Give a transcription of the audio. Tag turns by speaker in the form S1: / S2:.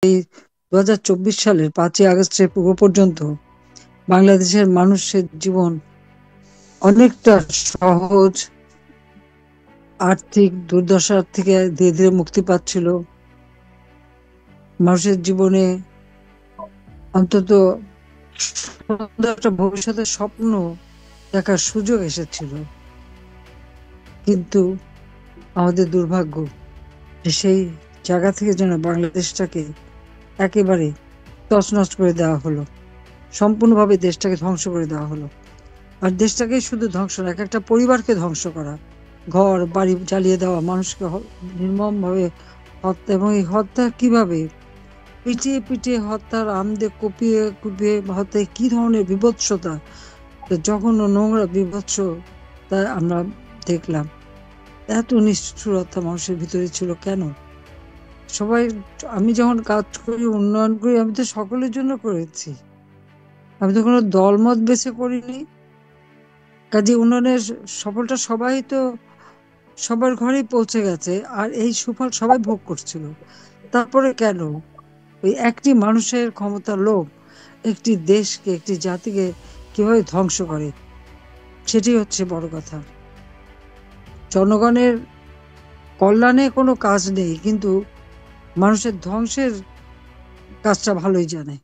S1: এই 2024 সালের 5ই আগস্টের পূর্ব পর্যন্ত বাংলাদেশের মানুষের জীবন অনেকটা সহজ, আর্থিক দুর্দশার থেকে ধীরে ধীরে মুক্তি পাচ্ছিল। মানুষের জীবনে অন্তত সুন্দর একটা ভবিষ্যতের স্বপ্ন দেখার সুযোগ এসেছিল। কিন্তু আমাদের দুর্ভাগ্য যে সেই জায়গা থেকে যেন বাংলাদেশটাকে একেবারে তছনছ করে দেওয়া হলো, সম্পূর্ণভাবে দেশটাকে ধ্বংস করে দেওয়া হলো। আর দেশটাকে শুধু ধ্বংস না, এক একটা পরিবারকে ধ্বংস করা, ঘর বাড়ি জ্বালিয়ে দেওয়া, মানুষকে নির্মমভাবে হত্যা, এবং এই হত্যা কিভাবে পিটিয়ে পিটিয়ে হত্যার আমদে কুপিয়ে কুপিয়ে হত্যায় কি ধরনের বিভৎসতা, জঘন্য নোংরা বিভৎস তা আমরা দেখলাম। এত নিষ্ঠুরতা মানুষের ভিতরে ছিল কেন? সবাই, আমি যখন কাজ করি, উন্নয়ন করি, আমি তো সকলের জন্য করেছি, আমি তো কোনো দলমত বেছে করিনি। কাজে উন্নয়নের সফলটা সবাই তো সবার ঘরেই পৌঁছে গেছে, আর এই সুফল সবাই ভোগ করছিল। তারপরে কেন ওই একটি মানুষের ক্ষমতার লোভ একটি দেশকে, একটি জাতিকে কিভাবে ধ্বংস করে, সেটি হচ্ছে বড় কথা। জনগণের কল্যাণে কোনো কাজ নেই, কিন্তু মানুষের ধ্বংসের কাজটা ভালোই জানে।